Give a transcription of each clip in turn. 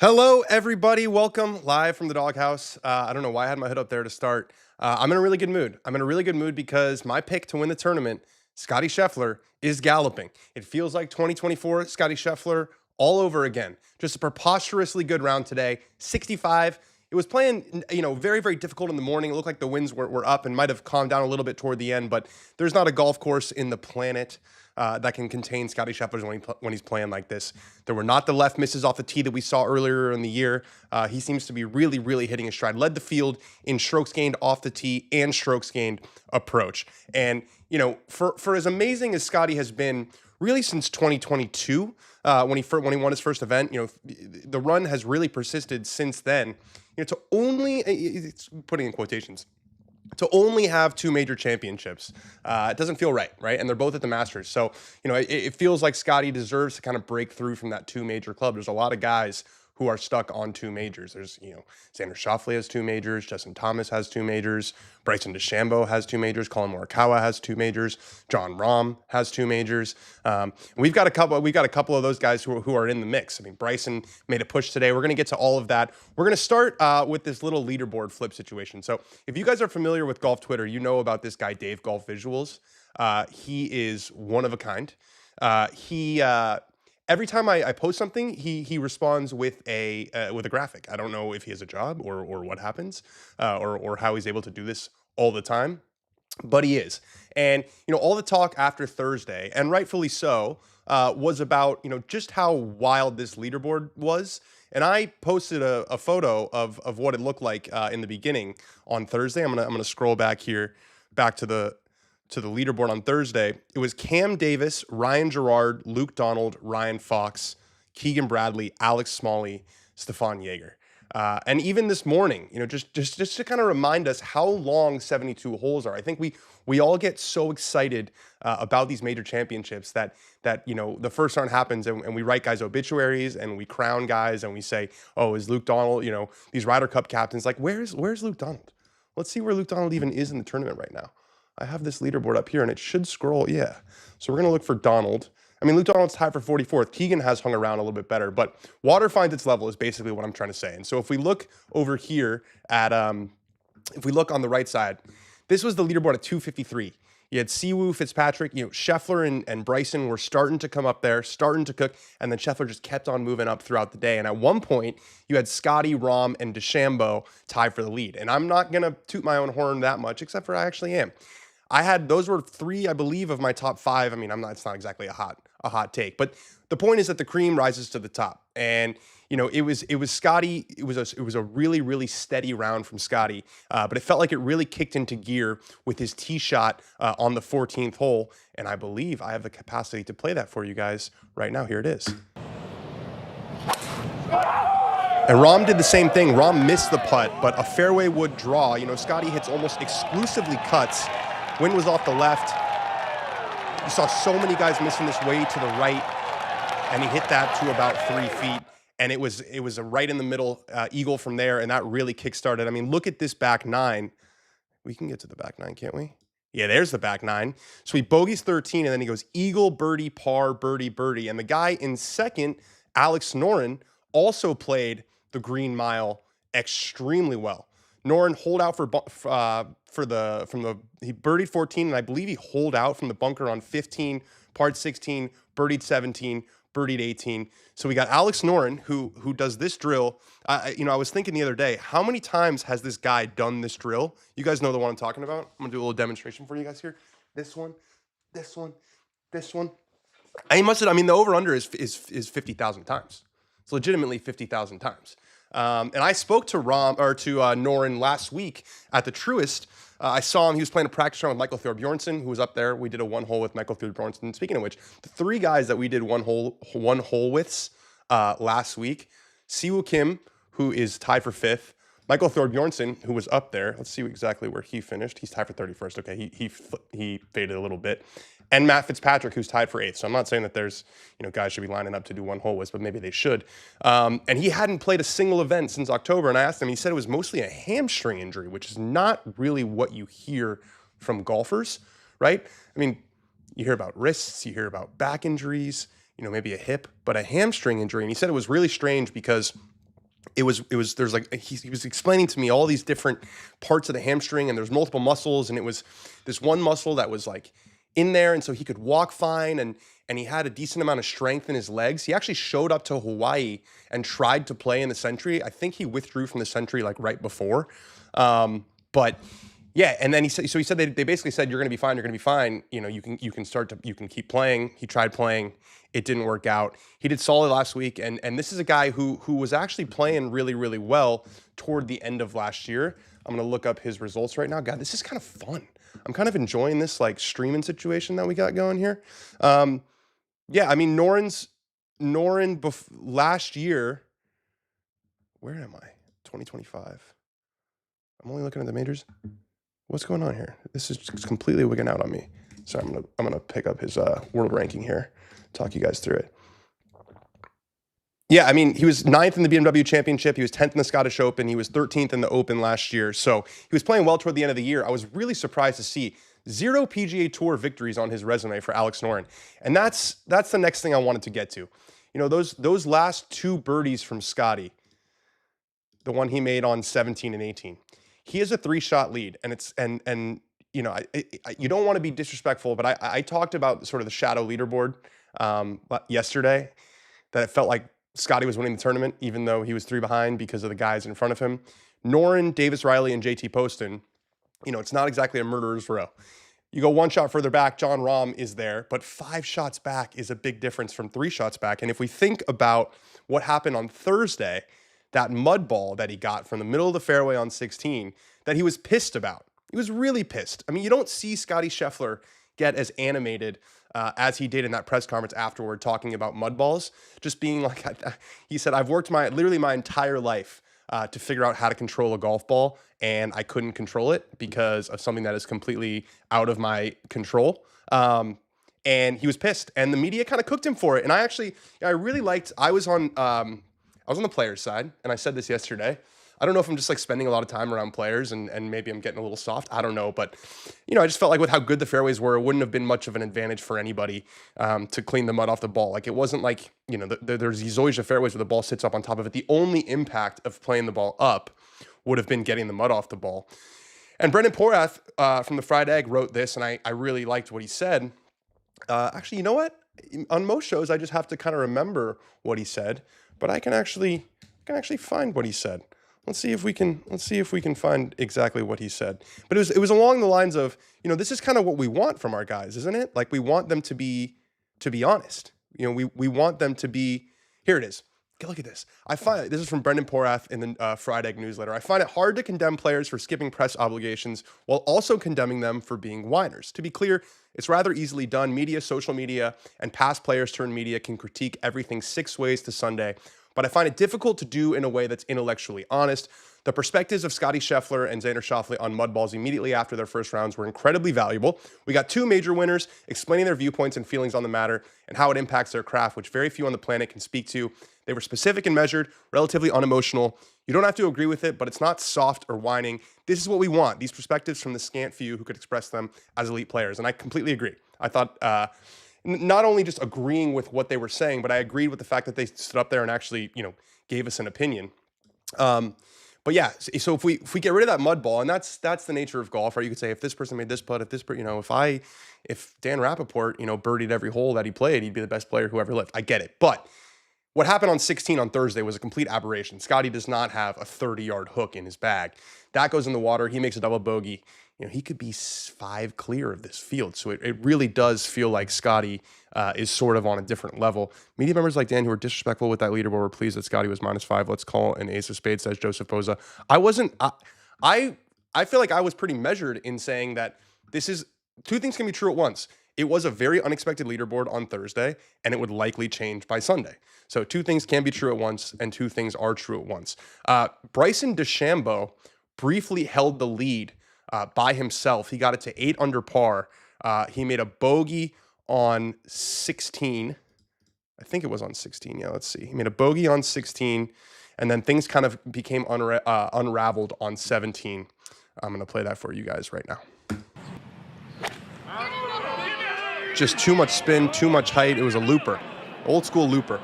Hello, everybody. Welcome live from the doghouse. I don't know why I had my hood up there to start. I'm in a really good mood. I'm in a really good mood because my pick to win the tournament, Scotty Scheffler, is galloping. It feels like 2024 Scotty Scheffler all over again. Just a preposterously good round today. 65. It was playing, very, very difficult in the morning. It looked like the winds were up and might have calmed down a little bit toward the end, but there's not a golf course in the planet that can contain Scotty Scheffler when he's playing like this. There were not the left misses off the tee that we saw earlier in the year. He seems to be really, really hitting his stride. Led the field in strokes gained off the tee and strokes gained approach. And, for as amazing as Scotty has been really since 2022, when he won his first event, the run has really persisted since then. To only, it's putting in quotations, to only have two major championships, it doesn't feel right? And they're both at the Masters. So, it feels like Scotty deserves to kind of break through from that two major club. There's a lot of guys who are stuck on two majors. There's, Xander Schauffele has two majors, Justin Thomas has two majors, Bryson DeChambeau has two majors, Colin Morikawa has two majors, Jon Rahm has two majors. We've got a couple of those guys who are in the mix. I mean, Bryson made a push today. We're going to get to all of that. We're going to start with this little leaderboard flip situation. So if you guys are familiar with golf Twitter, you know about this guy, Dave Golf Visuals. He is one of a kind. Every time I post something, he responds with a graphic. I don't know if he has a job or what happens or how he's able to do this all the time, but he is. And all the talk after Thursday, and rightfully so, was about just how wild this leaderboard was. And I posted a photo of what it looked like in the beginning on Thursday. I'm gonna scroll back to the leaderboard on Thursday. It was Cam Davis, Ryan Gerard, Luke Donald, Ryan Fox, Keegan Bradley, Alex Smalley, Stefan Jaeger. And even this morning, just to kind of remind us how long 72 holes are. I think we all get so excited about these major championships that the first round happens and we write guys obituaries and we crown guys and we say, oh, is Luke Donald, these Ryder Cup captains, like where's Luke Donald? Let's see where Luke Donald even is in the tournament right now. I have this leaderboard up here, and it should scroll. Yeah. So we're going to look for Donald. I mean, Luke Donald's tied for 44th. Keegan has hung around a little bit better, but water finds its level is basically what I'm trying to say. And so if we look over here at, if we look on the right side, this was the leaderboard at 253. You had Siwoo, Fitzpatrick, Scheffler and Bryson were starting to come up there, starting to cook, and then Scheffler just kept on moving up throughout the day. And at one point, you had Scotty, Rahm, and DeChambeau tied for the lead. And I'm not going to toot my own horn that much, except for I actually am. Those were three, I believe, of my top five. I mean, it's not exactly a hot take, but the point is that the cream rises to the top. And, it was Scotty. It was a really, really steady round from Scotty, but it felt like it really kicked into gear with his tee shot on the 14th hole. And I believe I have the capacity to play that for you guys right now. Here it is. And Rahm did the same thing. Rahm missed the putt, but a fairway wood draw. Scotty hits almost exclusively cuts. Wind was off the left. You saw so many guys missing this way to the right, and he hit that to about 3 feet. And it was a right in the middle eagle from there, and that really kickstarted. I mean, look at this back nine. We can get to the back nine, can't we? Yeah, there's the back nine. So he bogeys 13, and then he goes eagle, birdie, par, birdie, birdie. And the guy in second, Alex Noren, also played the Green Mile extremely well. Noren holed out he birdied 14, and I believe he holed out from the bunker on 15, parred 16, birdied 17, birdied 18. So we got Alex Noren, who does this drill. I was thinking the other day, how many times has this guy done this drill? You guys know the one I'm talking about. I'm gonna do a little demonstration for you guys here. This one, this one, this one. The over-under is 50,000 times. It's legitimately 50,000 times. And I spoke to Noren last week at the Truist. I saw him. He was playing a practice round with Michael Thorbjornsen, who was up there. We did a one hole with Michael Thorbjornsen. Speaking of which, the three guys that we did one hole with last week: Siwoo Kim, who is tied for 5th; Michael Thorbjornsen, who was up there. Let's see exactly where he finished. He's tied for 31st. Okay, he faded a little bit. And Matt Fitzpatrick, who's tied for 8th. So I'm not saying that there's, guys should be lining up to do one hole with, but maybe they should. And he hadn't played a single event since October. And I asked him, he said it was mostly a hamstring injury, which is not really what you hear from golfers, right? I mean, you hear about wrists, you hear about back injuries, maybe a hip, but a hamstring injury. And he said it was really strange because there's like he was explaining to me all these different parts of the hamstring, and there's multiple muscles, and it was this one muscle that was like in there, and so he could walk fine, and he had a decent amount of strength in his legs. He actually showed up to Hawaii and tried to play in the Century. I think he withdrew from the Century like right before, but yeah. And then he said they basically said, you're going to be fine. You're going to be fine. You know, you can keep playing. He tried playing. It didn't work out. He did solid last week, and this is a guy who was actually playing really, really well toward the end of last year. I'm gonna look up his results right now. God, this is kind of fun. I'm kind of enjoying this like streaming situation that we got going here. Yeah, I mean Noren last year. Where am I? 2025. I'm only looking at the majors. What's going on here? This is just completely wigging out on me. So I'm gonna pick up his world ranking here. Talk you guys through it. Yeah, I mean, he was 9th in the BMW Championship. He was 10th in the Scottish Open. He was 13th in the Open last year. So he was playing well toward the end of the year. I was really surprised to see 0 PGA Tour victories on his resume for Alex Noren. And that's the next thing I wanted to get to. You know, those last 2 birdies from Scotty, the one he made on 17 and 18. He has a 3-shot lead, and you know, you don't want to be disrespectful, but I talked about sort of the shadow leaderboard yesterday, that it felt like Scotty was winning the tournament, even though he was 3 behind because of the guys in front of him. Noren, Davis Riley, and JT Poston, you know, it's not exactly a murderer's row. You go 1 shot further back, Jon Rahm is there, but 5 shots back is a big difference from 3 shots back. And if we think about what happened on Thursday, that mud ball that he got from the middle of the fairway on 16, that he was pissed about. He was really pissed. I mean, you don't see Scotty Scheffler get as animated as he did in that press conference afterward, talking about mud balls, just being like, he said, I've worked literally my entire life to figure out how to control a golf ball, and I couldn't control it because of something that is completely out of my control. And he was pissed, and the media kind of cooked him for it. And I really liked, I was on the players' side, and I said this yesterday. I don't know if I'm just like spending a lot of time around players and maybe I'm getting a little soft. I don't know. But, you know, I just felt like with how good the fairways were, it wouldn't have been much of an advantage for anybody to clean the mud off the ball. Like, it wasn't like, you know, there's these Zoysia fairways where the ball sits up on top of it. The only impact of playing the ball up would have been getting the mud off the ball. And Brendan Porath from the Fried Egg wrote this, and I really liked what he said. Actually, you know what? On most shows, I just have to kind of remember what he said, but I can actually find what he said. Let's see if we can find exactly what he said. But it was along the lines of, you know, this is kind of what we want from our guys, isn't it? Like, we want them to be honest. You know, we want them to be. Here it is. Look at this. This is from Brendan Porath in the Fried Egg newsletter. I find it hard to condemn players for skipping press obligations while also condemning them for being whiners. To be clear, it's rather easily done. Media, social media, and past players turned media can critique everything 6 ways to Sunday, but I find it difficult to do in a way that's intellectually honest. The perspectives of Scottie Scheffler and Xander Schauffele on mud balls immediately after their first rounds were incredibly valuable. We got 2 major winners explaining their viewpoints and feelings on the matter and how it impacts their craft, which very few on the planet can speak to. They were specific and measured, relatively unemotional. You don't have to agree with it, but it's not soft or whining. This is what we want, these perspectives from the scant few who could express them as elite players. And I completely agree. I thought not only just agreeing with what they were saying, but I agreed with the fact that they stood up there and actually, you know, gave us an opinion. But yeah, so if we get rid of that mud ball, and that's the nature of golf, right? You could say, if this person made this putt, if Dan Rapaport, you know, birdied every hole that he played, he'd be the best player who ever lived. I get it. But what happened on 16 on Thursday was a complete aberration. Scotty does not have a 30-yard hook in his bag. That goes in the water. He makes a double bogey. You know, he could be 5 clear of this field. So it really does feel like Scotty is sort of on a different level. Media members like Dan who are disrespectful with that leaderboard were pleased that Scotty was -5. Let's call an ace of spades, says Joseph Boza. I feel like I was pretty measured in saying that this is, 2 things can be true at once. It was a very unexpected leaderboard on Thursday, and it would likely change by Sunday. So 2 things can be true at once, and 2 things are true at once. Bryson DeChambeau briefly held the lead by himself. He got it to 8 under par. He made a bogey on 16. I think it was on 16. Yeah, let's see. He made a bogey on 16, and then things kind of became unraveled on 17. I'm going to play that for you guys right now. Just too much spin, too much height. It was a looper, old school looper.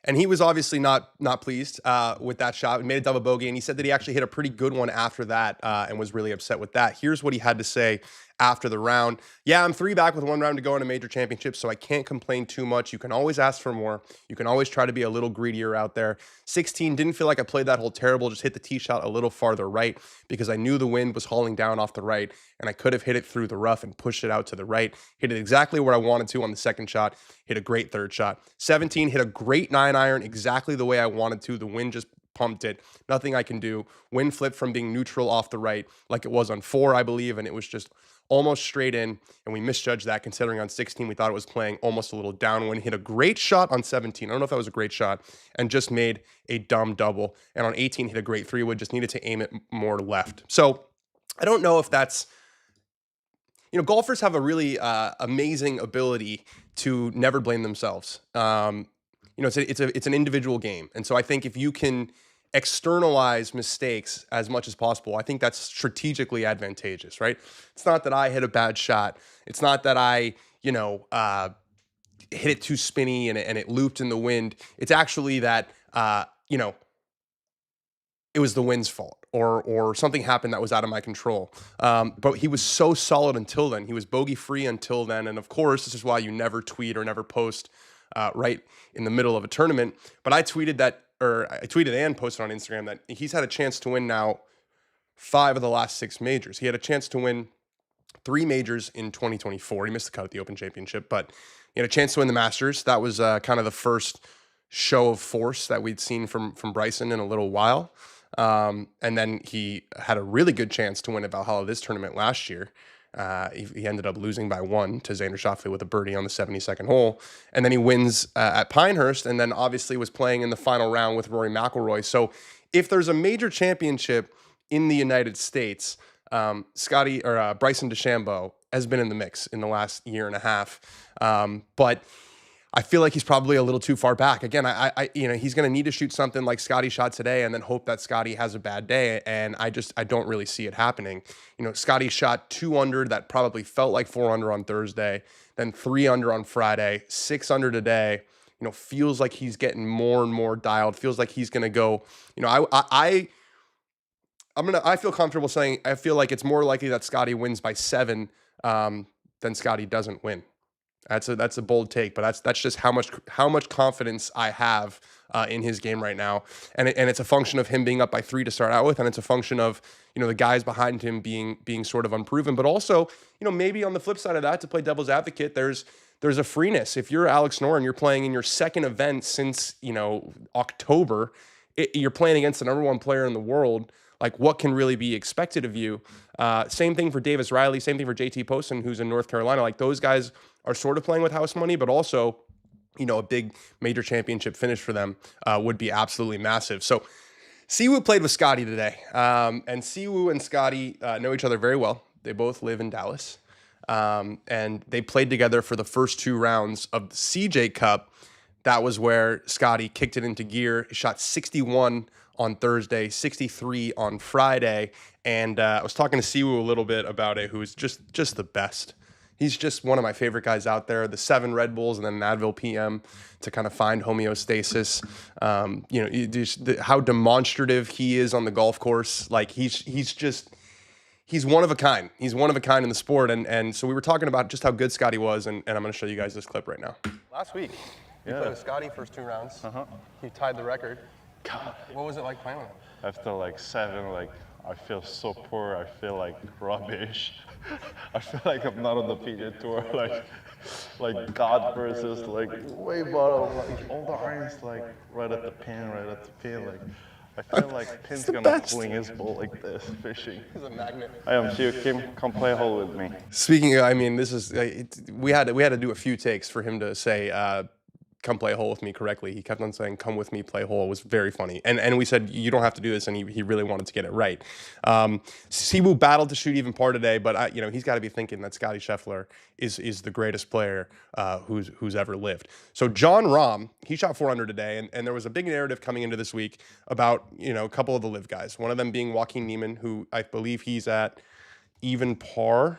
And he was obviously not pleased with that shot. He made a double bogey, and he said that he actually hit a pretty good one after that and was really upset with that. Here's what he had to say after the round. Yeah, I'm 3 back with 1 round to go in a major championship, so I can't complain too much. You can always ask for more. You can always try to be a little greedier out there. 16, didn't feel like I played that hole terrible. Just hit the tee shot a little farther right because I knew the wind was hauling down off the right, and I could have hit it through the rough and pushed it out to the right. Hit it exactly where I wanted to on the second shot. Hit a great third shot. 17, hit a great 9-iron exactly the way I wanted to. The wind just pumped it. Nothing I can do. Wind flipped from being neutral off the right like it was on 4, I believe, and it was just almost straight in, and we misjudged that considering on 16 we thought it was playing almost a little downwind. Hit a great shot on 17. I don't know if that was a great shot, and just made a dumb double. And on 18 hit a great 3-wood, just needed to aim it more left. So I don't know if that's, golfers have a really amazing ability to never blame themselves. It's an individual game, and so I think if you can externalize mistakes as much as possible, I think that's strategically advantageous, right? It's not that I hit a bad shot. It's not that I, hit it too spinny and it looped in the wind. It's actually that, it was the wind's fault or something happened that was out of my control. But he was so solid until then. He was bogey free until then. And of course, this is why you never tweet or never post right in the middle of a tournament. But I tweeted and posted on Instagram that he's had a chance to win now 5 of the last 6 majors. He had a chance to win 3 majors in 2024. He missed the cut at the Open Championship, but he had a chance to win the Masters. That was kind of the first show of force that we'd seen from Bryson in a little while. And then he had a really good chance to win at Valhalla this tournament last year. He ended up losing by 1 to Xander Schauffele with a birdie on the 72nd hole. And then he wins at Pinehurst, and then obviously was playing in the final round with Rory McIlroy. So if there's a major championship in the United States, Bryson DeChambeau has been in the mix in the last year and a half. But I feel like he's probably a little too far back. Again, he's going to need to shoot something like Scotty shot today and then hope that Scotty has a bad day. And I don't really see it happening. Scotty shot 2 under that probably felt like 4 under on Thursday, then 3 under on Friday, 6 under today. Feels like he's getting more and more dialed. Feels like he's going to go, I feel comfortable saying, I feel like it's more likely that Scotty wins by 7 than Scotty doesn't win. That's a bold take, but that's just how much confidence I have in his game right now, and it's a function of him being up by 3 to start out with, and it's a function of the guys behind him being sort of unproven, but also maybe on the flip side of that, to play devil's advocate, there's a freeness. If you're Alex Noren, you're playing in your second event since October, you're playing against the number 1 player in the world. Like, what can really be expected of you? Same thing for Davis Riley, same thing for JT Poston, who's in North Carolina. Like, those guys are sort of playing with house money, but also, a big major championship finish for them would be absolutely massive. So Siwoo played with Scotty today, and Siwoo and Scotty know each other very well. They both live in Dallas, and they played together for the first 2 rounds of the CJ Cup. That was where Scotty kicked it into gear. He shot 61 on Thursday, 63 on Friday, and I was talking to Siwoo a little bit about it, who's just the best. He's just one of my favorite guys out there. The 7 Red Bulls and then an Advil PM to kind of find homeostasis. How demonstrative he is on the golf course. Like, he's one of a kind. He's one of a kind in the sport, and so we were talking about just how good Scotty was, and I'm going to show you guys this clip right now. Last week, you played with Scotty first 2 rounds. You tied the record. God. What was it like playing with him? After like 7, I feel so poor. I feel like rubbish. I feel like I'm not on the PGA Tour. Like God versus way bottom. All the irons right at the pin. I feel like Pin's gonna fling his ball like this, fishing. He's a magnet. I am Siwoo Kim. Come play a hole with me. Speaking of, this is we had to do a few takes for him to say come play a hole with me correctly. He kept on saying, come with me, play hole. It was very funny. And we said, you don't have to do this, and he really wanted to get it right. Siwoo battled to shoot even par today, but he's got to be thinking that Scotty Scheffler is the greatest player who's ever lived. So Jon Rahm, he shot 4 under today, and there was a big narrative coming into this week about a couple of the live guys. One of them being Joaquin Niemann, who I believe he's at even par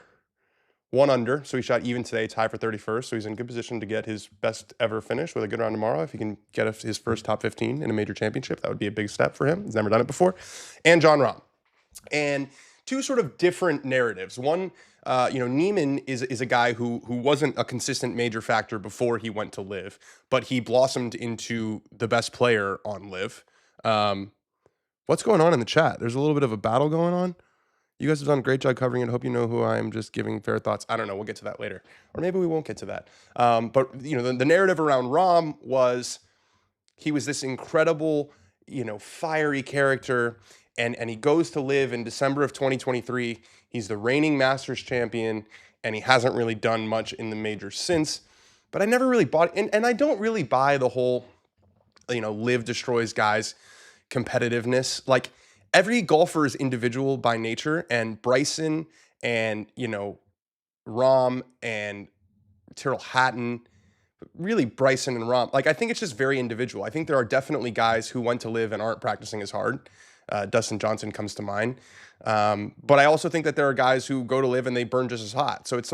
1 under, so he shot even today, tied for 31st. So he's in good position to get his best ever finish with a good round tomorrow. If he can get his first top 15 in a major championship, that would be a big step for him. He's never done it before. And Jon Rahm. And two sort of different narratives. One, Niemann is a guy who wasn't a consistent major factor before he went to LIV, but he blossomed into the best player on LIV. What's going on in the chat? There's a little bit of a battle going on. You guys have done a great job covering it. Hope you know who I am. Just giving fair thoughts. I don't know. We'll get to that later. Or maybe we won't get to that. But, the narrative around Rahm was he was this incredible, fiery character. And he goes to LIV in December of 2023. He's the reigning Masters champion, and he hasn't really done much in the majors since. But I never really bought it. And I don't really buy the whole, LIV destroys guys competitiveness. Like, every golfer is individual by nature, and Bryson and, Rahm and Tyrrell Hatton, really Bryson and Rahm, like, I think it's just very individual. I think there are definitely guys who went to LIV and aren't practicing as hard. Dustin Johnson comes to mind. But I also think that there are guys who go to LIV and they burn just as hot. So it's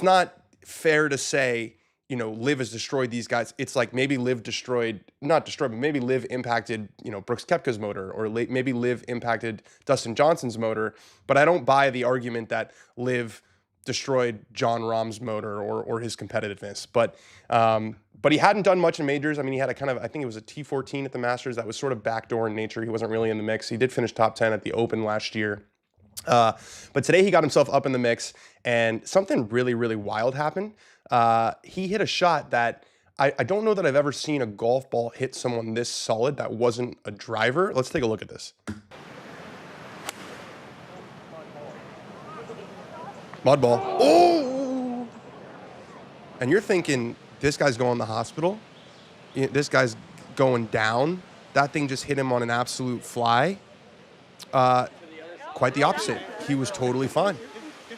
not fair to say, LIV has destroyed these guys. It's like maybe LIV not destroyed, but maybe LIV impacted, Brooks Koepka's motor, or maybe LIV impacted Dustin Johnson's motor. But I don't buy the argument that LIV destroyed Jon Rahm's motor or his competitiveness. But he hadn't done much in majors. I mean, he had I think it was a T14 at the Masters that was sort of backdoor in nature. He wasn't really in the mix. He did finish top 10 at the Open last year. But today he got himself up in the mix, and something really, really wild happened. He hit a shot that I don't know that I've ever seen a golf ball hit someone this solid that wasn't a driver. Let's take a look at this. Mudball. Oh! And you're thinking, this guy's going to the hospital. This guy's going down. That thing just hit him on an absolute fly. Quite the opposite. He was totally fine.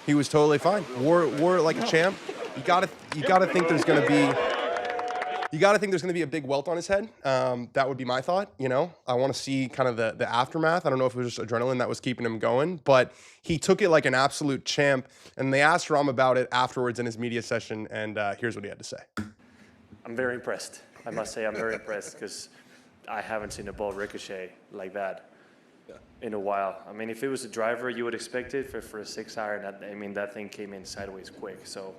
He was totally fine. Wore it like a champ. You gotta think there's gonna be a big welt on his head. That would be my thought. I want to see kind of the aftermath. I don't know if it was just adrenaline that was keeping him going, but he took it like an absolute champ. And they asked Rahm about it afterwards in his media session, and here's what he had to say. I'm very impressed. I must say I'm very impressed because I haven't seen a ball ricochet like that in a while. I mean, if it was a driver, you would expect it for a 6-iron. That thing came in sideways quick. So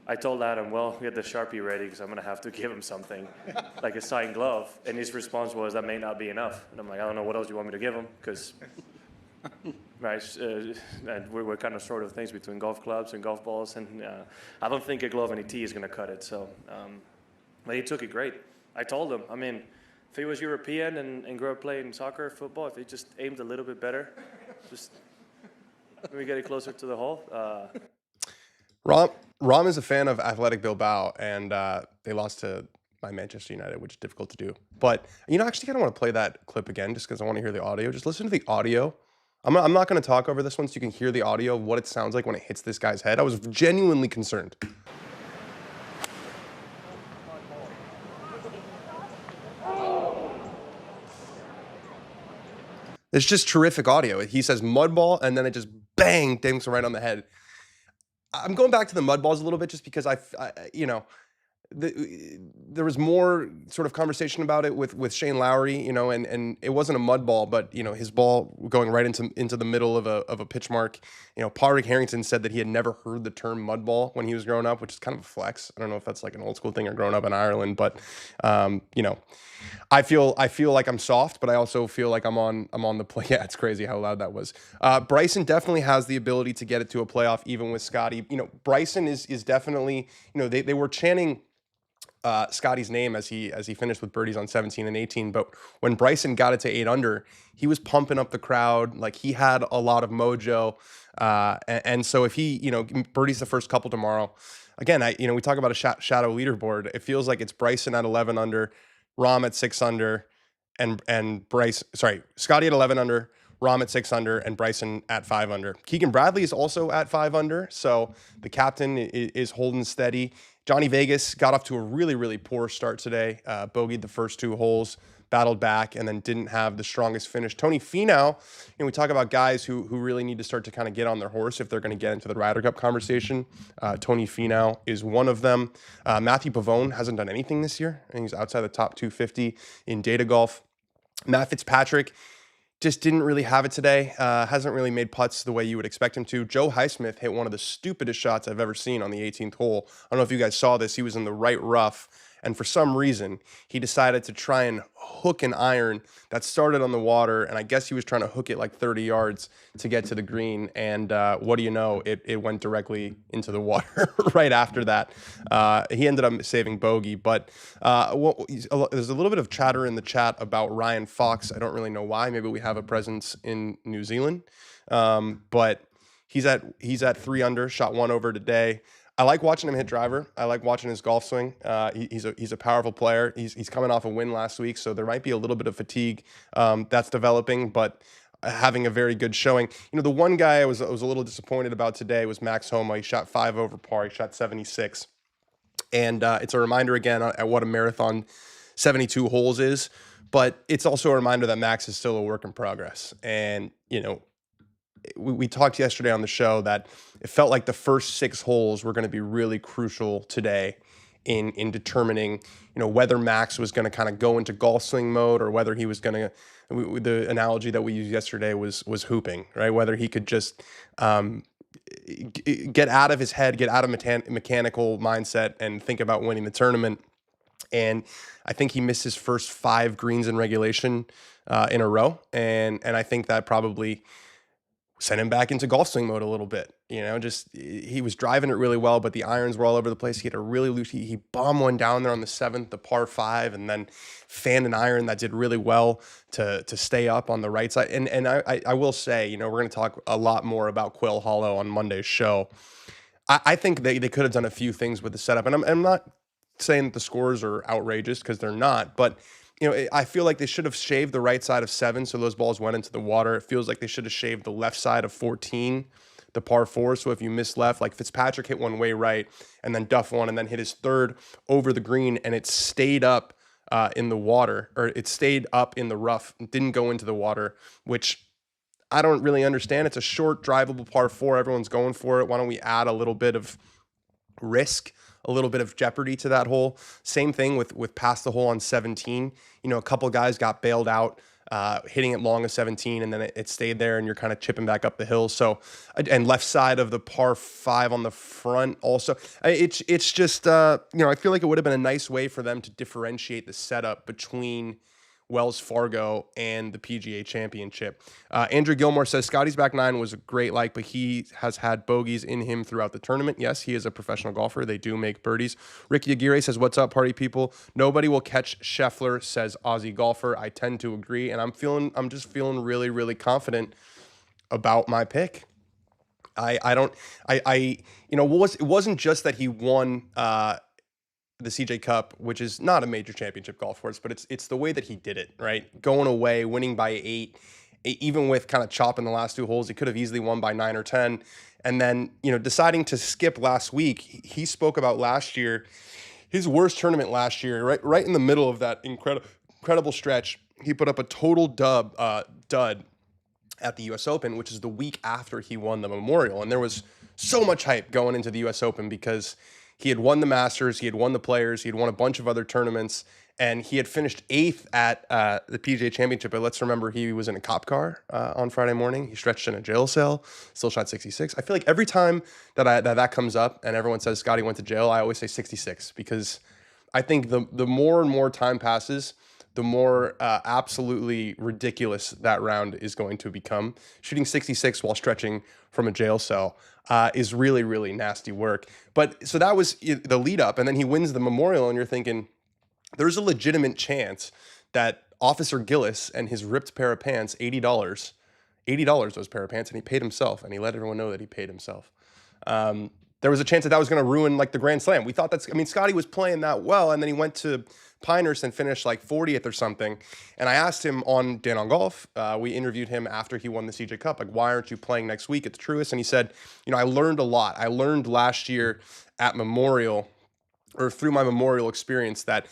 I told Adam, well, get the Sharpie ready because I'm going to have to give him something, like a signed glove. And his response was, that may not be enough. And I'm like, I don't know, what else you want me to give him? Because and we're kind of short of things between golf clubs and golf balls. And I don't think a glove and a tee is going to cut it. So, but he took it great. I told him, if he was European and grew up playing soccer, football, if he just aimed a little bit better, just maybe get it closer to the hole. Rahm is a fan of Athletic Bilbao, and they lost to my Manchester United, which is difficult to do. But, actually kind of want to play that clip again just because I want to hear the audio. Just listen to the audio. I'm not going to talk over this one so you can hear the audio of what it sounds like when it hits this guy's head. I was genuinely concerned. It's just terrific audio. He says mudball, and then it just bang, dinks right on the head. I'm going back to the mudballs a little bit just because there was more sort of conversation about it with Shane Lowry, and it wasn't a mud ball, but his ball going right into the middle of a pitch mark. Padraig Harrington said that he had never heard the term mud ball when he was growing up, which is kind of a flex. I don't know if that's like an old school thing or growing up in Ireland, but I feel like I'm soft, but I also feel like I'm on the play. Yeah, it's crazy how loud that was. Bryson definitely has the ability to get it to a playoff, even with Scotty. Bryson is definitely, they were chanting Scotty's name as he finished with birdies on 17 and 18. But when Bryson got it to 8 under, he was pumping up the crowd. Like, he had a lot of mojo. And so if he, birdies the first couple tomorrow, again, we talk about a shadow leaderboard. It feels like it's Bryson at 11 under, Rahm at 6 under, and Scotty at 11 under, Rahm at 6 under, and Bryson at 5 under. Keegan Bradley is also at 5 under. So the captain is holding steady. Johnny Vegas got off to a really, really poor start today. Bogeyed the first 2 holes, battled back, and then didn't have the strongest finish. Tony Finau, we talk about guys who really need to start to kind of get on their horse if they're going to get into the Ryder Cup conversation. Tony Finau is one of them. Matthew Pavone hasn't done anything this year, and he's outside the top 250 in data golf. Matt Fitzpatrick just didn't really have it today. Hasn't really made putts the way you would expect him to. Joe Highsmith hit one of the stupidest shots I've ever seen on the 18th hole. I don't know if you guys saw this. He was in the right rough, and for some reason, he decided to try and hook an iron that started on the water, and I guess he was trying to hook it like 30 yards to get to the green, and what do you know? It went directly into the water right after that. He ended up saving bogey, but there's a little bit of chatter in the chat about Ryan Fox. I don't really know why. Maybe we have a presence in New Zealand, but he's at 3 under, shot 1 over today. I like watching him hit driver. I like watching his golf swing. He's a powerful player. He's coming off a win last week, so there might be a little bit of fatigue that's developing, but having a very good showing. The one guy I was a little disappointed about today was Max Homa. He shot 5 over par. He shot 76, and it's a reminder again at what a marathon 72 holes is. But it's also a reminder that Max is still a work in progress, and we talked yesterday on the show that it felt like the first 6 holes were going to be really crucial today in determining, whether Max was going to kind of go into golf swing mode or whether he was going to, the analogy that we used yesterday was hooping, right? Whether he could just get out of his head, get out of mechanical mindset and think about winning the tournament. And I think he missed his first 5 greens in regulation in a row. And I think that probably sent him back into golf swing mode a little bit. He was driving it really well, but the irons were all over the place. He had a really loose, he bombed one down there on the 7th, the par 5, and then fanned an iron that did really well to stay up on the right side. And I will say, we're going to talk a lot more about Quail Hollow on Monday's show. I think they could have done a few things with the setup, and I'm not saying that the scores are outrageous because they're not, but I feel like they should have shaved the right side of 7, so those balls went into the water. It feels like they should have shaved the left side of 14, the par 4. So if you miss left, like Fitzpatrick hit one way right, and then Duff one, and then hit his 3rd over the green, and it stayed up in the water, or it stayed up in the rough, didn't go into the water, which I don't really understand. It's a short, drivable par 4. Everyone's going for it. Why don't we add a little bit of risk, a little bit of jeopardy to that hole? Same thing with past the hole on 17. A couple guys got bailed out hitting it long of 17, and then it stayed there, and you're kind of chipping back up the hill. So, and left side of the par 5 on the front also. It's just I feel like it would have been a nice way for them to differentiate the setup between Wells Fargo and the PGA Championship. Andrew Gilmore says Scotty's back 9 was a great but he has had bogeys in him throughout the tournament. Yes, he is a professional golfer. They do make birdies. Ricky Aguirre says, what's up, party people? Nobody will catch Scheffler, says Aussie golfer. I tend to agree, and I'm just feeling really, really confident about my pick. It wasn't just that he won the CJ Cup, which is not a major championship golf course, but it's the way that he did it, right? Going away, winning by 8, even with kind of chopping the last 2 holes, he could have easily won by 9 or 10. And then, deciding to skip last week, he spoke about last year, his worst tournament last year, right in the middle of that incredible stretch. He put up a total dud at the U.S. Open, which is the week after he won the Memorial. And there was so much hype going into the U.S. Open because he had won the Masters, he had won the Players, he had won a bunch of other tournaments, and he had finished 8th at the PGA Championship. But let's remember, he was in a cop car on Friday morning. He stretched in a jail cell, still shot 66. I feel like every time that comes up and everyone says Scotty went to jail, I always say 66, because I think the more and more time passes, the more absolutely ridiculous that round is going to become. Shooting 66 while stretching from a jail cell is really, really nasty work. But so that was the lead up, and then he wins the Memorial, and you're thinking there's a legitimate chance that Officer Gillis and his ripped pair of pants, $80 those pair of pants, and he paid himself, and he let everyone know that he paid himself. There was a chance that was going to ruin the Grand Slam. We thought Scotty was playing that well, and then he went to Pinehurst and finished 40th or something. And I asked him on Dan on Golf, we interviewed him after he won the CJ Cup, why aren't you playing next week at the Truist? And he said, I learned a lot. I learned last year at Memorial, or through my Memorial experience, that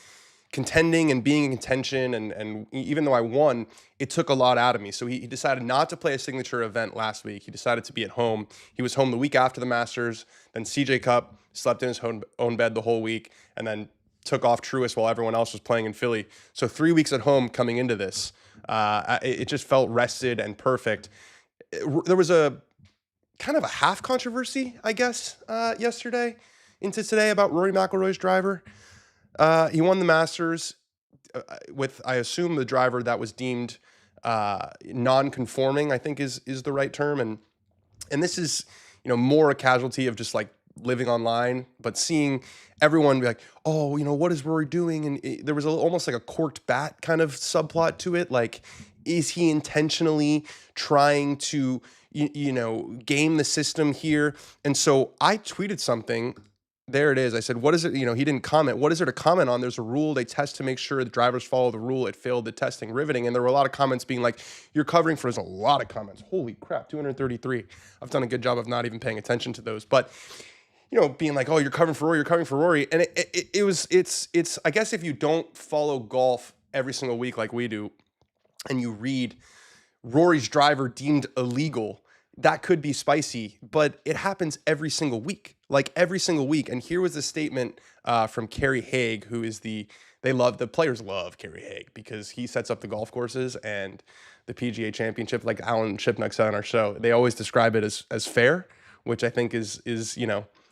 contending and being in contention, and even though I won, it took a lot out of me. So he decided not to play a signature event last week. He decided to be at home. He was home the week after the Masters, then CJ Cup, slept in his own bed the whole week, and then took off Truist while everyone else was playing in Philly. So 3 weeks at home coming into this. It just felt rested and perfect. There was a kind of a half controversy, I guess, yesterday into today about Rory McIlroy's driver. He won the Masters with, I assume, the driver that was deemed non-conforming, I think is the right term. And this is, more a casualty of just like living online, but seeing everyone be like, oh, what is Rory doing? And there was almost like a corked bat kind of subplot to it. Like, is he intentionally trying to, game the system here? And so I tweeted something. There it is. I said, what is it? He didn't comment. What is there to comment on? There's a rule. They test to make sure the drivers follow the rule. It failed the testing. Riveting. And there were a lot of comments being like, you're covering for, there's a lot of comments. Holy crap, 233. I've done a good job of not even paying attention to those. But, being like, oh, you're covering for Rory. And it's, I guess if you don't follow golf every single week like we do, and you read Rory's driver deemed illegal, that could be spicy, but it happens every single week. Like every single week. And here was a statement from Kerry Haig, who is the players love Kerry Haig because he sets up the golf courses and the PGA Championship, like Alan Shipnuck said on our show. They always describe it as fair, which I think is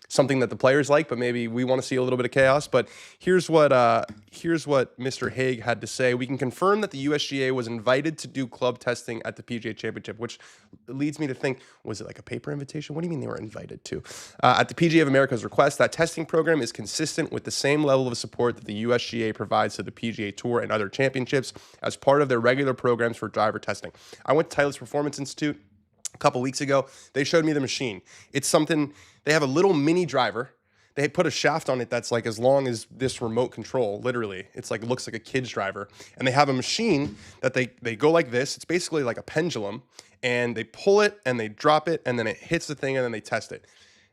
something that the players like, but maybe we want to see a little bit of chaos. But here's what Mr. Haig had to say. We can confirm that the USGA was invited to do club testing at the PGA Championship, which leads me to think, was it like a paper invitation? What do you mean they were invited to? At the PGA of America's request, that testing program is consistent with the same level of support that the USGA provides to the PGA Tour and other championships as part of their regular programs for driver testing. I went to Titleist Performance Institute a couple weeks ago. They showed me the machine. It's something, they have a little mini driver. They put a shaft on it that's like as long as this remote control, literally. It's like, looks like a kid's driver. And they have a machine that they go like this. It's basically like a pendulum. And they pull it and they drop it and then it hits the thing and then they test it.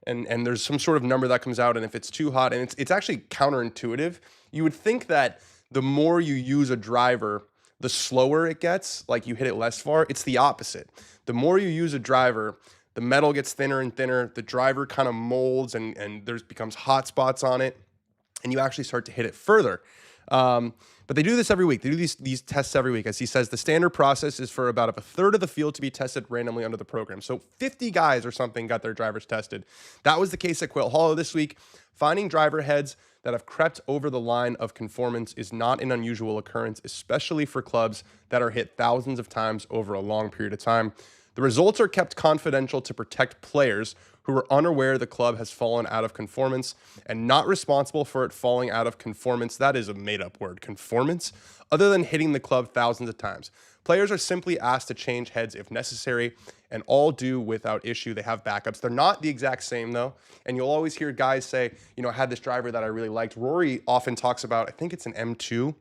And there's some sort of number that comes out, and if it's too hot, and it's actually counterintuitive. You would think that the more you use a driver, the slower it gets, like you hit it less far. It's the opposite. The more you use a driver, the metal gets thinner and thinner. The driver kind of molds and there's becomes hot spots on it, and you actually start to hit it further. But they do this every week. They do these tests every week. As he says, the standard process is for about a third of the field to be tested randomly under the program. So 50 guys or something got their drivers tested. That was the case at Quilt Hollow this week. Finding driver heads that have crept over the line of conformance is not an unusual occurrence, especially for clubs that are hit thousands of times over a long period of time. The results are kept confidential to protect players who are unaware the club has fallen out of conformance and not responsible for it falling out of conformance. That is a made-up word, conformance, other than hitting the club thousands of times. Players are simply asked to change heads if necessary, and all do without issue. They have backups. They're not the exact same, though, and you'll always hear guys say, I had this driver that I really liked. Rory often talks about, I think it's an M2,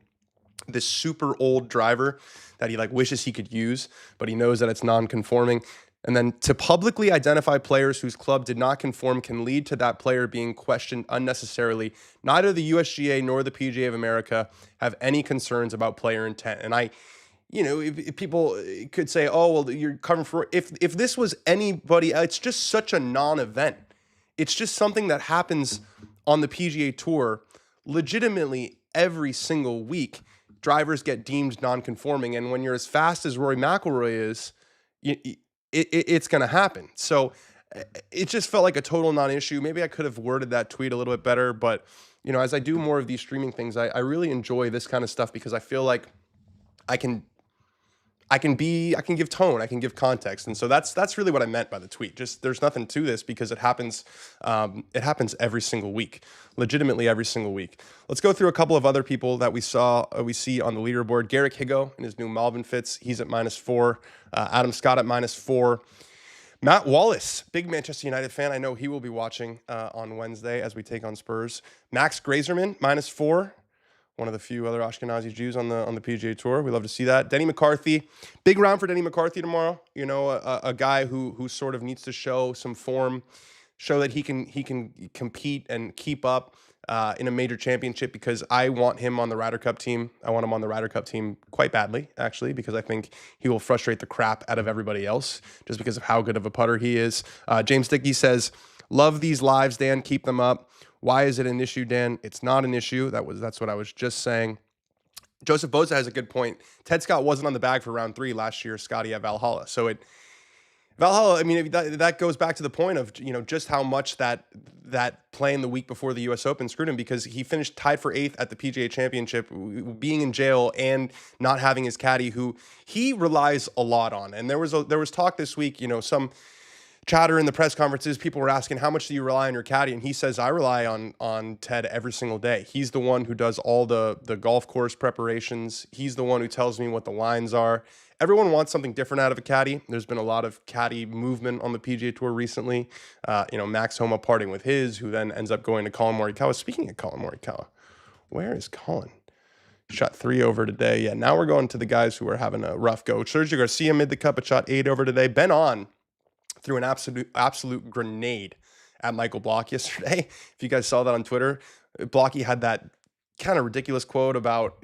this super old driver that he wishes he could use, but he knows that it's non-conforming. And then to publicly identify players whose club did not conform can lead to that player being questioned unnecessarily. Neither the USGA nor the PGA of America have any concerns about player intent. And if people could say, oh, well, you're covering for, if this was anybody, it's just such a non-event. It's just something that happens on the PGA Tour legitimately every single week. Drivers get deemed non-conforming. And when you're as fast as Rory McIlroy is, it's going to happen. So it just felt like a total non-issue. Maybe I could have worded that tweet a little bit better, but as I do more of these streaming things, I really enjoy this kind of stuff because I feel like I can give tone, I can give context. And so that's really what I meant by the tweet. Just there's nothing to this because it happens every single week, legitimately every single week. Let's go through a couple of other people that we see on the leaderboard. Garrick Higo in his new Malvin Fits, he's at -4. Adam Scott at -4. Matt Wallace, big Manchester United fan. I know he will be watching on Wednesday as we take on Spurs. Max Grazerman, -4. One of the few other Ashkenazi Jews on the PGA Tour. We love to see that. Denny McCarthy. Big round for Denny McCarthy tomorrow. A guy who sort of needs to show some form, show that he can compete and keep up in a major championship, because I want him on the Ryder Cup team. I want him on the Ryder Cup team quite badly, actually, because I think he will frustrate the crap out of everybody else just because of how good of a putter he is. James Dickey says, love these lives, Dan. Keep them up. Why is it an issue, Dan? It's not an issue. That's what I was just saying. Joseph Boza has a good point. Ted Scott wasn't on the bag for round 3 last year, Scotty, at Valhalla. So Valhalla, I mean, that goes back to the point of, just how much that play in the week before the U.S. Open screwed him, because he finished tied for 8th at the PGA Championship, being in jail and not having his caddy, who he relies a lot on. And there was talk this week, some chatter in the press conferences, people were asking, how much do you rely on your caddy? And he says, I rely on Ted every single day. He's the one who does all the golf course preparations. He's the one who tells me what the lines are. Everyone wants something different out of a caddy. There's been a lot of caddy movement on the PGA Tour recently. Max Homa parting with his, who then ends up going to Colin Morikawa. Speaking of Colin Morikawa, where is Colin? Shot 3 over today. Yeah, now we're going to the guys who are having a rough go. Sergio Garcia made the cut, but shot 8 over today. Ben On threw an absolute grenade at Michael Block yesterday. If you guys saw that on Twitter, Blocky had that kind of ridiculous quote about,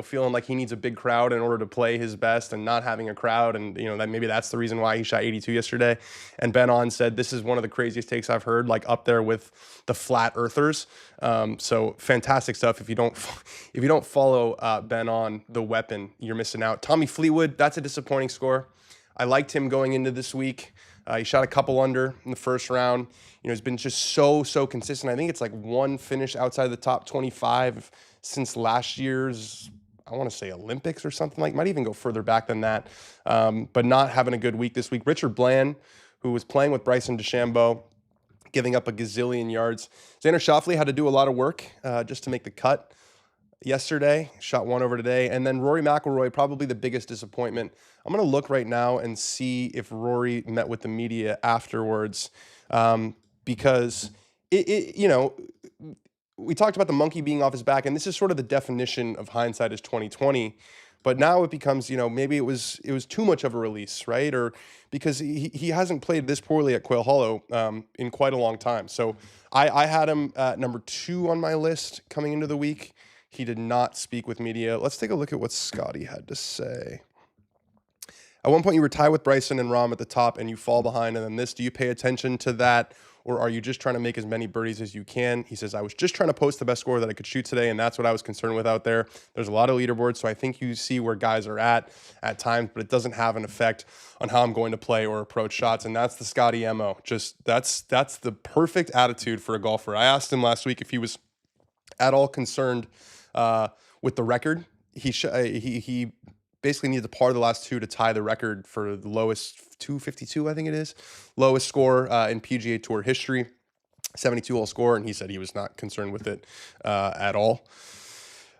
feeling like he needs a big crowd in order to play his best and not having a crowd. And, that maybe that's the reason why he shot 82 yesterday. And Ben On said, this is one of the craziest takes I've heard, like up there with the flat earthers. So fantastic stuff. If you don't follow Ben On, the weapon, you're missing out. Tommy Fleetwood, that's a disappointing score. I liked him going into this week. He shot a couple under in the first round. He's been just so consistent. I think it's like one finish outside of the top 25 since last year's, I want to say, Olympics or something like. Might even go further back than that. But not having a good week this week. Richard Bland, who was playing with Bryson DeChambeau, giving up a gazillion yards. Xander Schauffele had to do a lot of work just to make the cut yesterday. Shot 1 over today. And then Rory McIlroy, probably the biggest disappointment. I'm going to look right now and see if Rory met with the media afterwards, because we talked about the monkey being off his back, and this is sort of the definition of hindsight is 2020. But now it becomes, maybe it was too much of a release, right? Or because he hasn't played this poorly at Quail Hollow in quite a long time. So I had him at number 2 on my list coming into the week. He did not speak with media. Let's take a look at what Scotty had to say. At one point, you were tied with Bryson and Rahm at the top, and you fall behind, and then this. Do you pay attention to that, or are you just trying to make as many birdies as you can? He says, I was just trying to post the best score that I could shoot today, and that's what I was concerned with out there. There's a lot of leaderboards, so I think you see where guys are at times, but it doesn't have an effect on how I'm going to play or approach shots, and that's the Scotty MO. Just that's the perfect attitude for a golfer. I asked him last week if he was at all concerned with the record. He basically needed to par the last 2 to tie the record for the lowest 252, I think it is, lowest score in PGA Tour history, 72-hole score, and he said he was not concerned with it at all.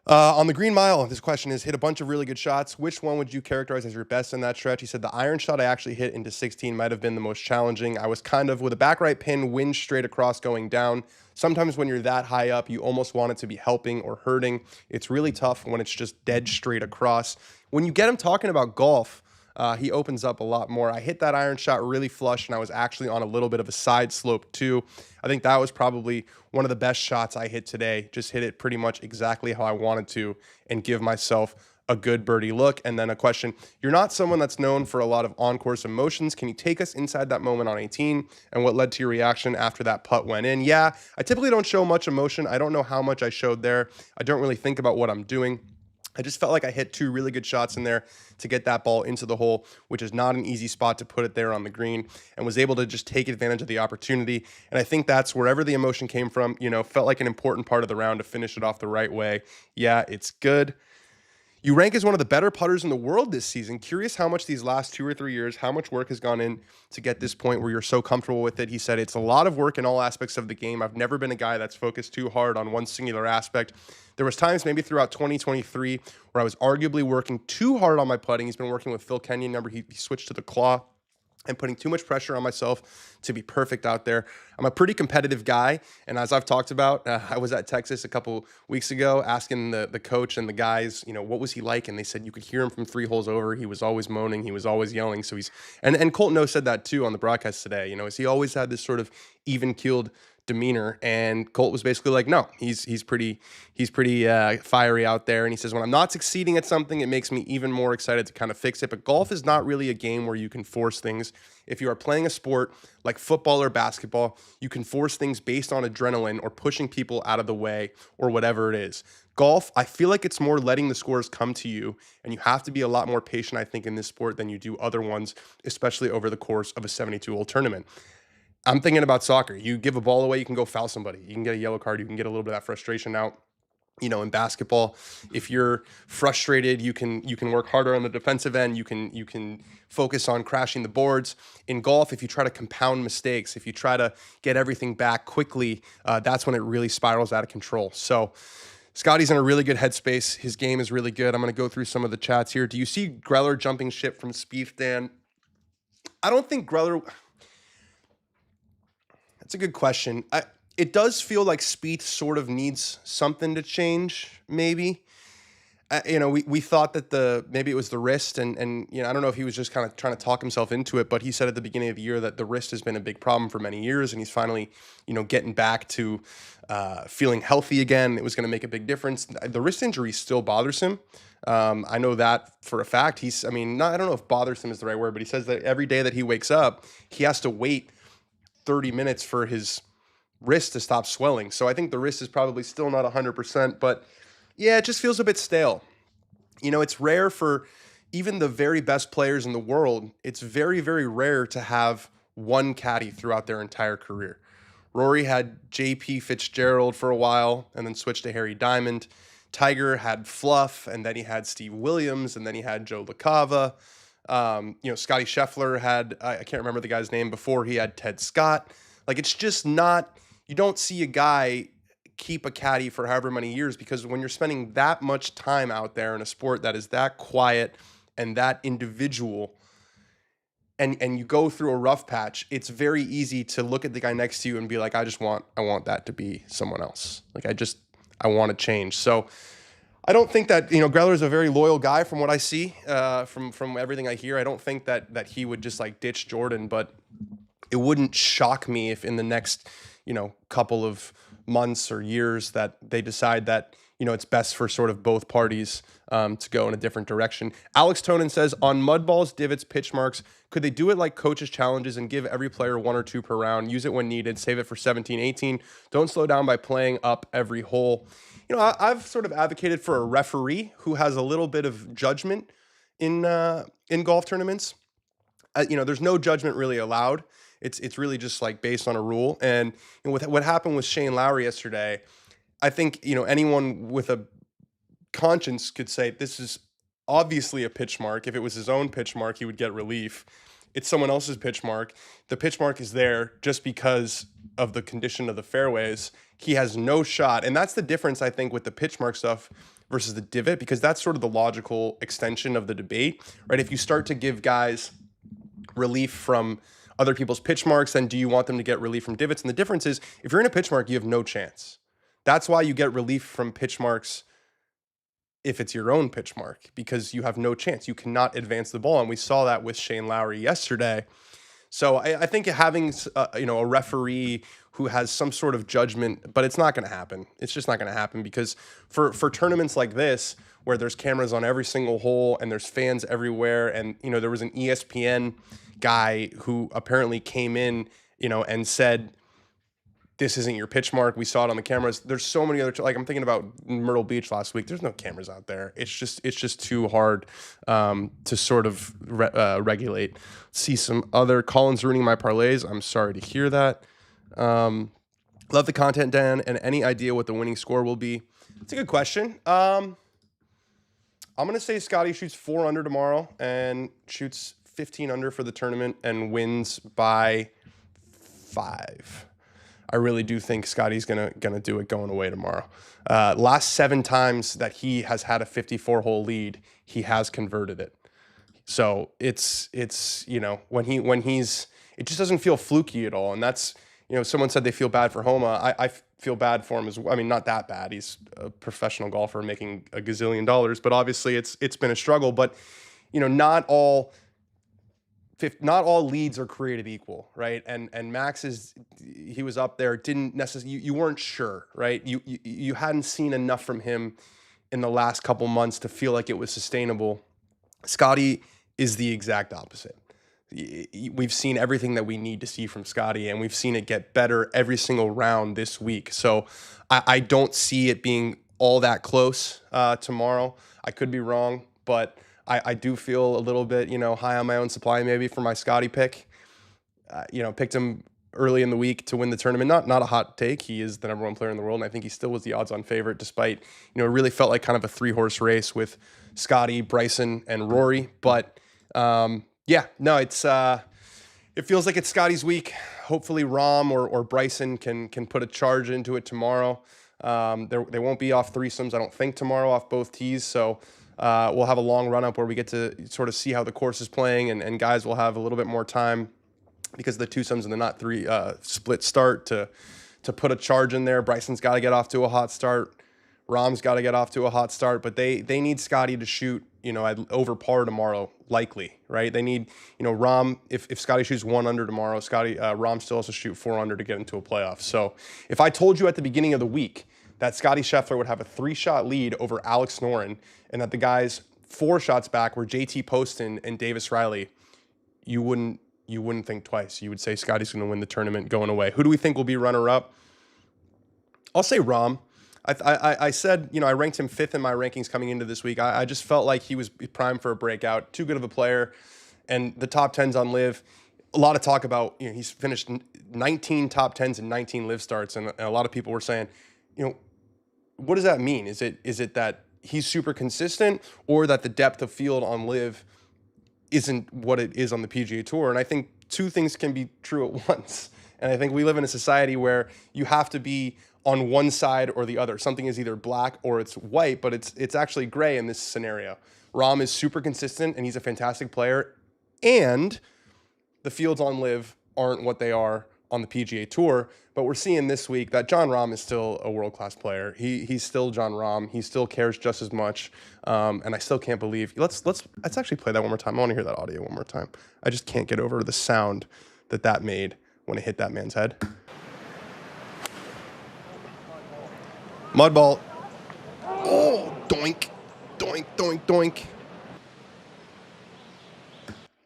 On the Green Mile, this question is, hit a bunch of really good shots. Which one would you characterize as your best in that stretch? He said the iron shot I actually hit into 16 might have been the most challenging. I was kind of with a back right pin, wind straight across going down. Sometimes when you're that high up, you almost want it to be helping or hurting. It's really tough when it's just dead straight across. When you get him talking about golf, he opens up a lot more. I hit that iron shot really flush, and I was actually on a little bit of a side slope too. I think that was probably one of the best shots I hit today. Just hit it pretty much exactly how I wanted to and give myself a good birdie look. And then a question, you're not someone that's known for a lot of on-course emotions. Can you take us inside that moment on 18 and what led to your reaction after that putt went in? Yeah, I typically don't show much emotion. I don't know how much I showed there. I don't really think about what I'm doing. I just felt like I hit 2 really good shots in there to get that ball into the hole, which is not an easy spot to put it there on the green, and was able to just take advantage of the opportunity. And I think that's wherever the emotion came from, felt like an important part of the round to finish it off the right way. Yeah, it's good. You rank as one of the better putters in the world this season. Curious how much these last 2 or 3 years, how much work has gone in to get this point where you're so comfortable with it. He said, it's a lot of work in all aspects of the game. I've never been a guy that's focused too hard on one singular aspect. There was times maybe throughout 2023 where I was arguably working too hard on my putting. He's been working with Phil Kenyon. Remember, he switched to the claw and putting too much pressure on myself to be perfect out there. I'm a pretty competitive guy, and as I've talked about, I was at Texas a couple weeks ago asking the coach and the guys, what was he like? And they said you could hear him from 3 holes over. He was always moaning. He was always yelling. So and Colton O said that too on the broadcast today. Is he always had this sort of even-keeled demeanor, and Colt was basically like, no, he's pretty fiery out there. And he says, when I'm not succeeding at something, it makes me even more excited to kind of fix it. But golf is not really a game where you can force things. If you are playing a sport like football or basketball, you can force things based on adrenaline or pushing people out of the way or whatever it is. Golf, I feel like it's more letting the scores come to you, and you have to be a lot more patient, I think, in this sport than you do other ones, especially over the course of a 72-hole tournament. I'm thinking about soccer. You give a ball away, you can go foul somebody. You can get a yellow card. You can get a little bit of that frustration out. In basketball, if you're frustrated, you can work harder on the defensive end. You can focus on crashing the boards. In golf, if you try to compound mistakes, if you try to get everything back quickly, that's when it really spirals out of control. So Scotty's in a really good headspace. His game is really good. I'm going to go through some of the chats here. Do you see Greller jumping ship from Spieth, Dan? I don't think Greller... That's a good question. It does feel like Spieth sort of needs something to change, maybe. We thought that maybe it was the wrist, and I don't know if he was just kind of trying to talk himself into it, but he said at the beginning of the year that the wrist has been a big problem for many years, and he's finally, getting back to feeling healthy again. It was going to make a big difference. The wrist injury still bothers him. I know that for a fact. I don't know if bothersome is the right word, but he says that every day that he wakes up, he has to wait 30 minutes for his wrist to stop swelling. So I think the wrist is probably still not 100%, but yeah, it just feels a bit stale. It's rare for even the very best players in the world. It's very, very rare to have one caddy throughout their entire career. Rory had J.P. Fitzgerald for a while and then switched to Harry Diamond. Tiger had Fluff, and then he had Steve Williams, and then he had Joe LaCava. Scotty Scheffler had, I can't remember the guy's name before, he had Ted Scott. Like, it's just not, you don't see a guy keep a caddy for however many years, because when you're spending that much time out there in a sport that is that quiet and that individual, and you go through a rough patch, it's very easy to look at the guy next to you and be like, I want that to be someone else. Like, I want to change. So I don't think that, Greller is a very loyal guy from what I see, from everything I hear. I don't think that he would just like ditch Jordan, but it wouldn't shock me if in the next, couple of months or years that they decide that, it's best for sort of both parties to go in a different direction. Alex Tonin says, on mud balls, divots, pitch marks, could they do it like coaches' challenges and give every player 1 or 2 per round, use it when needed, save it for 17, 18, don't slow down by playing up every hole? I've sort of advocated for a referee who has a little bit of judgment in golf tournaments. There's no judgment really allowed. It's really just like based on a rule. And with what happened with Shane Lowry yesterday, I think anyone with a conscience could say this is obviously a pitch mark. If it was his own pitch mark, he would get relief. It's someone else's pitch mark. The pitch mark is there just because of the condition of the fairways. He has no shot. And that's the difference, I think, with the pitch mark stuff versus the divot, because that's sort of the logical extension of the debate, right? If you start to give guys relief from other people's pitch marks, then do you want them to get relief from divots? And the difference is, if you're in a pitch mark, you have no chance. That's why you get relief from pitch marks if it's your own pitch mark, because you have no chance. You cannot advance the ball. And we saw that with Shane Lowry yesterday. So I think having a referee who has some sort of judgment, but it's not going to happen. It's just not going to happen, because for tournaments like this, where there's cameras on every single hole and there's fans everywhere, and there was an ESPN guy who apparently came in, and said, this isn't your pitch mark. We saw it on the cameras. There's so many other, like I'm thinking about Myrtle Beach last week. There's no cameras out there. It's just too hard to sort of regulate. See some other, Colin's ruining my parlays. I'm sorry to hear that. Love the content, Dan, and any idea what the winning score will be? It's a good question. I'm going to say Scotty shoots 4 under tomorrow and shoots 15 under for the tournament and wins by 5. I really do think Scotty's gonna do it going away tomorrow. Last 7 times that he has had a 54-hole lead, he has converted it. So it's you know, when he's, it just doesn't feel fluky at all. And that's, you know, someone said they feel bad for Homa. I feel bad for him as well. I mean, not that bad. He's a professional golfer making a gazillion dollars, but obviously it's been a struggle. But you know, not all leads are created equal, right? And Max he was up there, didn't necessarily, you weren't sure, right? You hadn't seen enough from him in the last couple months to feel like it was sustainable. Scotty is the exact opposite. We've seen everything that we need to see from Scotty, and we've seen it get better every single round this week. So I don't see it being all that close tomorrow. I could be wrong, but I do feel a little bit, you know, high on my own supply maybe for my Scotty pick. You know, picked him early in the week to win the tournament. Not a hot take. He is the #1 player in the world, and I think he still was the odds-on favorite, despite, you know, it really felt like kind of a 3-horse race with Scotty, Bryson, and Rory. But yeah, no, it feels like it's Scotty's week. Hopefully Rahm or Bryson can put a charge into it tomorrow. They won't be off threesomes, I don't think, tomorrow off both tees. So we'll have a long run up where we get to sort of see how the course is playing, and guys will have a little bit more time because of the twosomes and the not three split start to put a charge in there. Bryson's got to get off to a hot start. Rahm's got to get off to a hot start, but they need Scotty to shoot, you know, at over par tomorrow, likely, right? They need, you know, Rahm, if Scotty shoots 1 under tomorrow, Rahm still has to shoot 4 under to get into a playoff. So if I told you at the beginning of the week that Scotty Scheffler would have a 3-shot lead over Alex Noren, and that the guys 4 shots back were JT Poston and Davis Riley, you wouldn't think twice. You would say Scotty's going to win the tournament going away. Who do we think will be runner-up? I'll say Rahm. I said, you know, I ranked him 5th in my rankings coming into this week. I just felt like he was primed for a breakout. Too good of a player. And the top 10s on Live, a lot of talk about, you know, he's finished 19 top 10s and 19 Live starts. And a lot of people were saying, you know, what does that mean? Is it that he's super consistent, or that the depth of field on Live isn't what it is on the PGA Tour? And I think two things can be true at once. And I think we live in a society where you have to be on one side or the other. Something is either black or it's white, but it's actually gray in this scenario. Rahm is super consistent and he's a fantastic player, and the fields on Live aren't what they are on the PGA Tour. But we're seeing this week that Jon Rahm is still a world-class player. He's still Jon Rahm. He still cares just as much. And I still can't believe. Let's actually play that one more time. I want to hear that audio one more time. I just can't get over the sound that made when it hit that man's head. Mudball. Oh, doink, doink, doink, doink.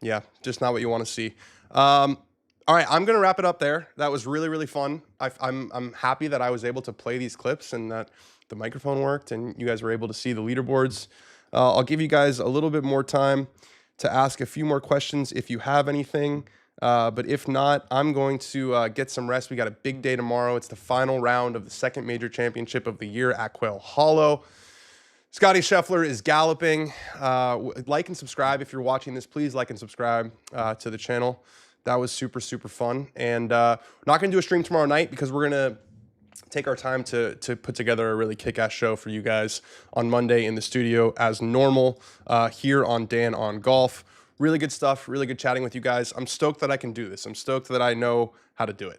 Yeah, just not what you want to see. All right, I'm going to wrap it up there. That was really, really fun. I'm happy that I was able to play these clips and that the microphone worked and you guys were able to see the leaderboards. I'll give you guys a little bit more time to ask a few more questions if you have anything. But if not, I'm going to get some rest. We got a big day tomorrow. It's the final round of the second major championship of the year at Quail Hollow. Scotty Scheffler is galloping. Like and subscribe if you're watching this. Please like and subscribe to the channel. That was super, super fun. And we're not going to do a stream tomorrow night because we're going to take our time to put together a really kick-ass show for you guys on Monday in the studio as normal here on Dan on Golf. Really good stuff, really good chatting with you guys. I'm stoked that I can do this. I'm stoked that I know how to do it.